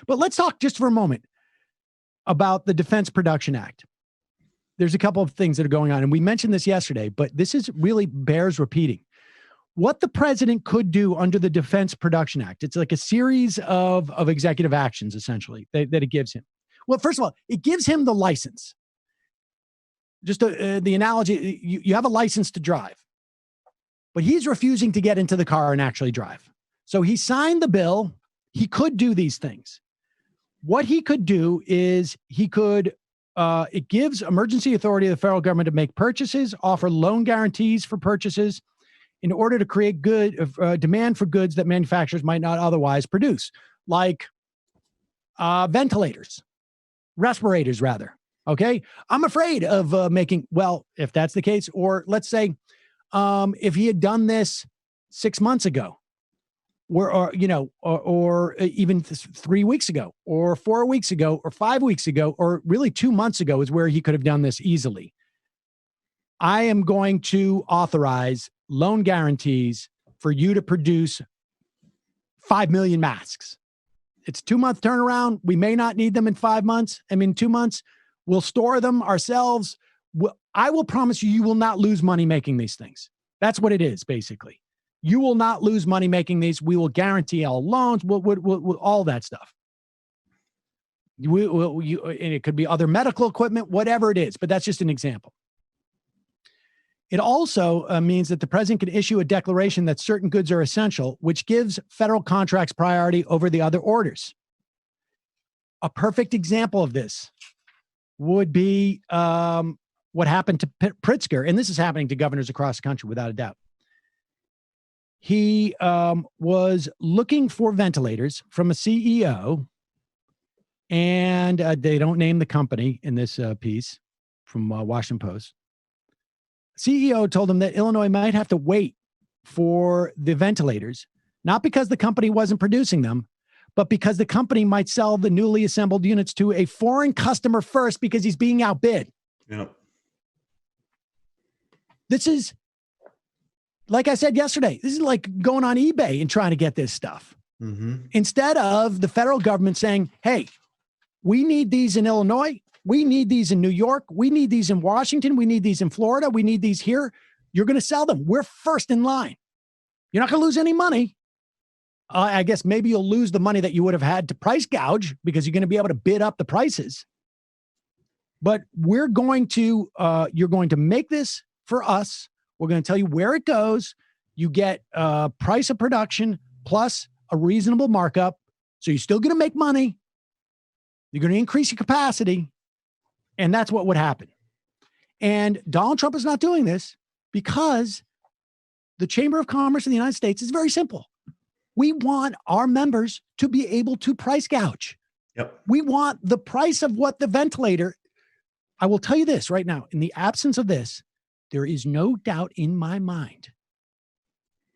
But let's talk just for a moment about the Defense Production Act. There's a couple of things that are going on, and we mentioned this yesterday, but this is really bears repeating. What the president could do under the Defense Production Act, it's like a series of executive actions, essentially, that it gives him. Well, first of all, it gives him the license. Just the analogy, you have a license to drive, but he's refusing to get into the car and actually drive. So he signed the bill. He could do these things. What he could do is it gives emergency authority of the federal government to make purchases, offer loan guarantees for purchases in order to create demand for goods that manufacturers might not otherwise produce, like ventilators, respirators, rather. Okay. I'm afraid of if that's the case, or let's say if he had done this 6 months ago, or even 3 weeks ago, or 4 weeks ago, or 5 weeks ago, or really 2 months ago is where he could have done this easily. I am going to authorize loan guarantees for you to produce 5 million masks. It's a 2-month turnaround. We may not need them in 5 months. 2 months. We'll store them ourselves. I will promise you will not lose money making these things. That's what it is, basically. You will not lose money making these. We will guarantee all loans, we'll all that stuff. And it could be other medical equipment, whatever it is, but that's just an example. It also means that the president can issue a declaration that certain goods are essential, which gives federal contracts priority over the other orders. A perfect example of this would be what happened to Pritzker, and this is happening to governors across the country without a doubt. He was looking for ventilators from a CEO, and they don't name the company in this piece from Washington Post. CEO told him that Illinois might have to wait for the ventilators, not because the company wasn't producing them, but because the company might sell the newly assembled units to a foreign customer first because he's being outbid. Yep. This is, like I said yesterday, this is like going on eBay and trying to get this stuff. Mm-hmm. Instead of the federal government saying, hey, we need these in Illinois. We need these in New York. We need these in Washington. We need these in Florida. We need these here. You're going to sell them. We're first in line. You're not going to lose any money. I guess maybe you'll lose the money that you would have had to price gouge because you're going to be able to bid up the prices. But you're going to make this for us. We're going to tell you where it goes. You get price of production plus a reasonable markup. So you're still going to make money. You're going to increase your capacity. And that's what would happen. And Donald Trump is not doing this because the Chamber of Commerce in the United States is very simple. We want our members to be able to price gouge. Yep. We want the price of what the ventilator. I will tell you this right now, in the absence of this, there is no doubt in my mind.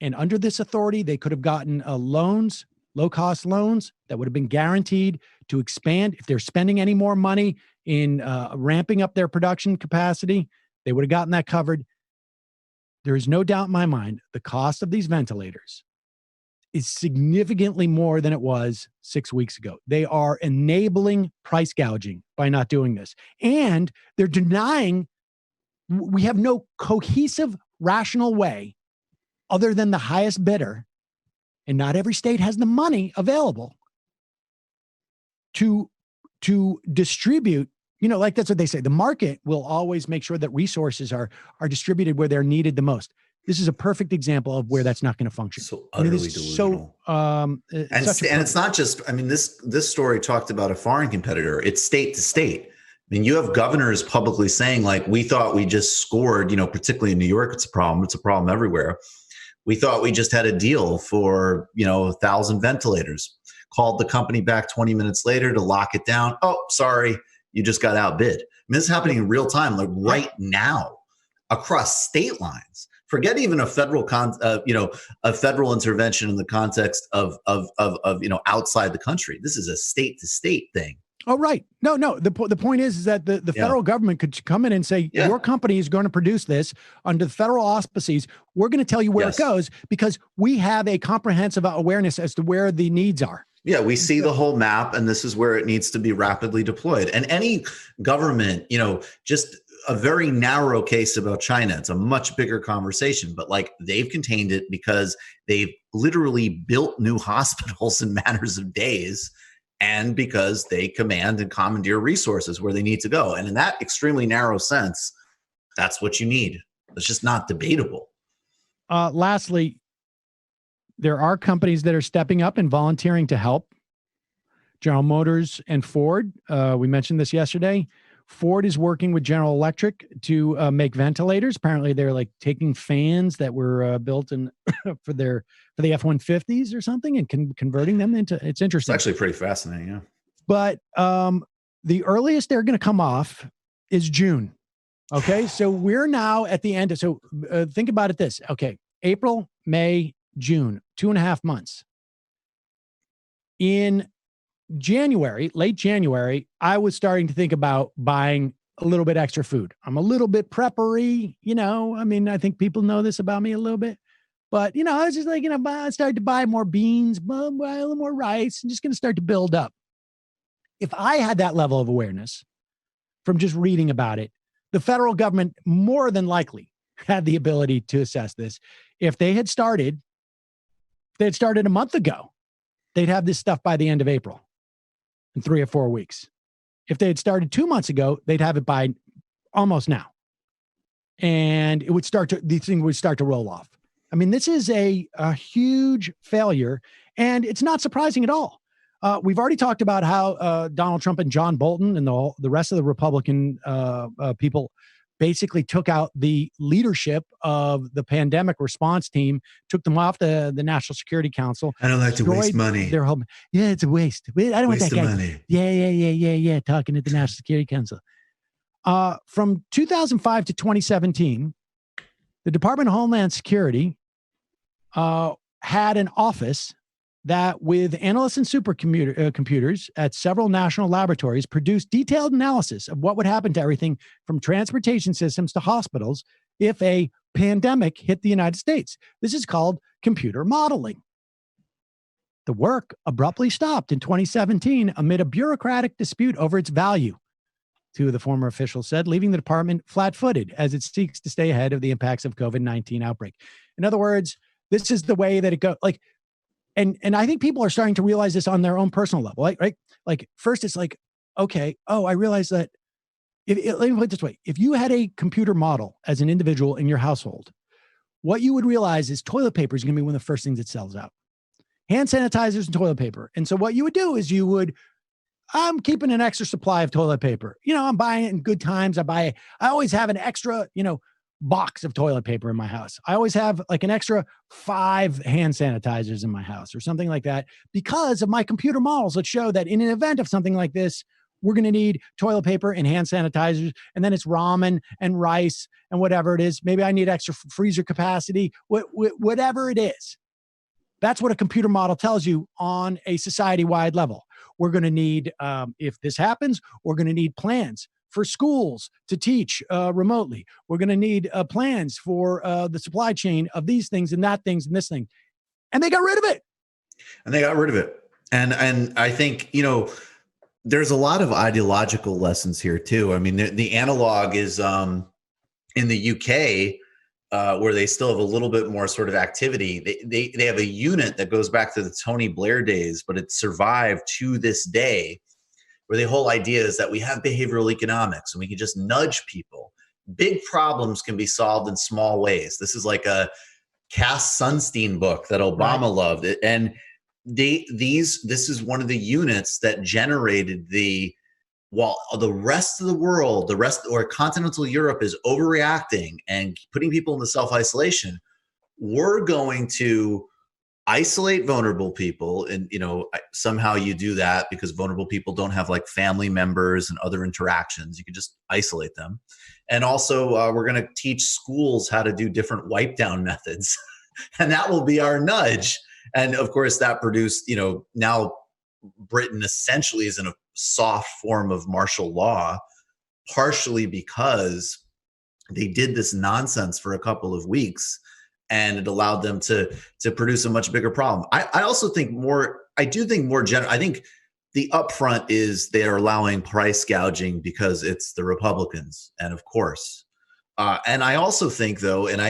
And under this authority, they could have gotten loans, low-cost loans that would have been guaranteed to expand. If they're spending any more money in ramping up their production capacity, they would have gotten that covered. There is no doubt in my mind the cost of these ventilators is significantly more than it was 6 weeks ago. They are enabling price gouging by not doing this. And they're denying we have no cohesive, rational way other than the highest bidder. And not every state has the money available to distribute. Like that's what they say. The market will always make sure that resources are distributed where they're needed the most. This is a perfect example of where that's not going to function. So utterly delusional. And it's not just, this story talked about a foreign competitor. It's state to state. You have governors publicly saying, like, we thought we just scored, particularly in New York, it's a problem. It's a problem everywhere. We thought we just had a deal for, 1,000 ventilators. Called the company back 20 minutes later to lock it down. Oh, sorry, you just got outbid. This is happening in real time, like right now, across state lines. Forget even a federal a federal intervention in the context of outside the country. This is a state to state thing. Oh, right. No. The point is that the Yeah. federal government could come in and say, Yeah. your company is going to produce this under the federal auspices. We're going to tell you where it goes because we have a comprehensive awareness as to where the needs are. Yeah, we see the whole map, and this is where it needs to be rapidly deployed. And any government, just a very narrow case about China. It's a much bigger conversation, but like they've contained it because they've literally built new hospitals in matters of days, and because they command and commandeer resources where they need to go. And in that extremely narrow sense, that's what you need. It's just not debatable. Lastly, there are companies that are stepping up and volunteering to help. General Motors and Ford. We mentioned this yesterday. Ford is working with General Electric to make ventilators. Apparently, they're like taking fans that were built in for the F-150s or something and converting them into. It's interesting. It's actually pretty fascinating, yeah. But the earliest they're going to come off is June. Okay, so we're now at the end of. So think about it this. Okay, April, May, June, 2.5 months. In January, late January, I was starting to think about buying a little bit extra food. I'm a little bit preppery, I think people know this about me a little bit, but I was just like, I started to buy more beans, buy a little more rice, and just going to start to build up. If I had that level of awareness from just reading about it, the federal government more than likely had the ability to assess this. If they had started a month ago, they'd have this stuff by the end of April in 3 or 4 weeks. If they had started 2 months ago, they'd have it by almost now. And these things would start to roll off. I mean, this is a huge failure, and it's not surprising at all. We've already talked about how Donald Trump and John Bolton and the rest of the Republican people basically took out the leadership of the pandemic response team, took them off the National Security Council. I don't like to waste money. Yeah, it's a waste. I don't want that guy. Money. Yeah. Talking to the National Security Council. From 2005 to 2017, the Department of Homeland Security had an office that, with analysts and computers at several national laboratories, produced detailed analysis of what would happen to everything from transportation systems to hospitals if a pandemic hit the United States. This is called computer modeling. The work abruptly stopped in 2017 amid a bureaucratic dispute over its value, two of the former officials said, leaving the department flat-footed as it seeks to stay ahead of the impacts of COVID-19 outbreak. In other words, this is the way that it goes. And I think people are starting to realize this on their own personal level, right? Like first it's like, okay, I realize that let me put it this way. If you had a computer model as an individual in your household, what you would realize is toilet paper is going to be one of the first things that sells out. Hand sanitizers and toilet paper. And so what you would do is I'm keeping an extra supply of toilet paper. I'm buying it in good times. I always have an extra, box of toilet paper in my house. I always have like an extra 5 hand sanitizers in my house or something like that because of my computer models that show that in an event of something like this, we're going to need toilet paper and hand sanitizers, and then it's ramen and rice and whatever it is. Maybe I need extra freezer capacity, whatever it is. That's what a computer model tells you on a society-wide level. We're going to need, if this happens, we're going to need plans for schools to teach remotely. We're going to need plans for the supply chain of these things and that things and this thing. And they got rid of it. And I think, there's a lot of ideological lessons here too. I mean, the analog is in the UK, where they still have a little bit more sort of activity. They have a unit that goes back to the Tony Blair days, but it survived to this day, where the whole idea is that we have behavioral economics and we can just nudge people. Big problems can be solved in small ways. This is like a Cass Sunstein book that Obama loved. And this is one of the units that generated while the rest of the world, or continental Europe is overreacting and putting people into self-isolation, we're going to isolate vulnerable people. And, somehow you do that because vulnerable people don't have like family members and other interactions. You can just isolate them. And also we're going to teach schools how to do different wipe down methods. And that will be our nudge. And of course that produced, now Britain essentially is in a soft form of martial law, partially because they did this nonsense for a couple of weeks and it allowed them to produce a much bigger problem. I also think I think the upfront is they're allowing price gouging because it's the Republicans. And of course, and I also think though, and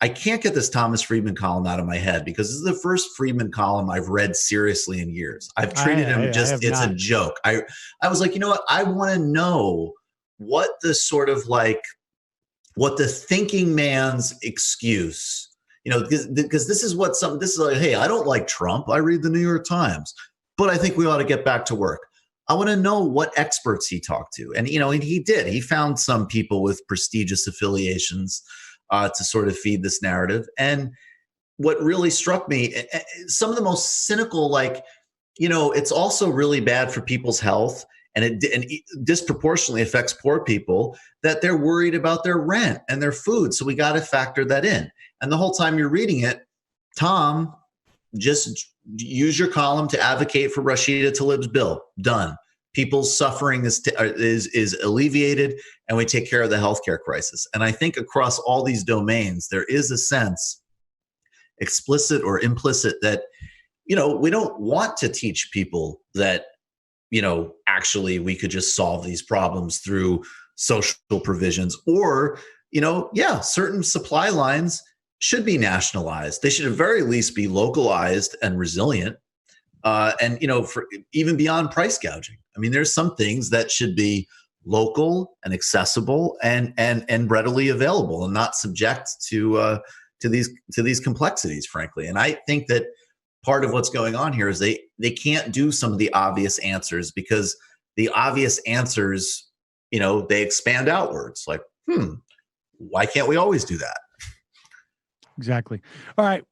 I can't get this Thomas Friedman column out of my head because this is the first Friedman column I've read seriously in years. I've treated him it's a joke. I was like, you know what? I want to know what the sort of like, what the thinking man's excuse, because this is like, hey, I don't like Trump. I read the New York Times, but I think we ought to get back to work. I want to know what experts he talked to. And, and he did. He found some people with prestigious affiliations to sort of feed this narrative. And what really struck me, some of the most cynical, like, it's also really bad for people's health. And it disproportionately affects poor people, that they're worried about their rent and their food. So we got to factor that in. And the whole time you're reading it, Tom, just use your column to advocate for Rashida Tlaib's bill. Done. People's suffering is alleviated, and we take care of the healthcare crisis. And I think across all these domains, there is a sense, explicit or implicit, that we don't want to teach people that actually we could just solve these problems through social provisions, or, certain supply lines should be nationalized. They should at very least be localized and resilient. And, for even beyond price gouging. I mean, there's some things that should be local and accessible and readily available and not subject to these complexities, frankly. And I think that part of what's going on here is they can't do some of the obvious answers, because the obvious answers, they expand outwards. Like, why can't we always do that? Exactly. All right.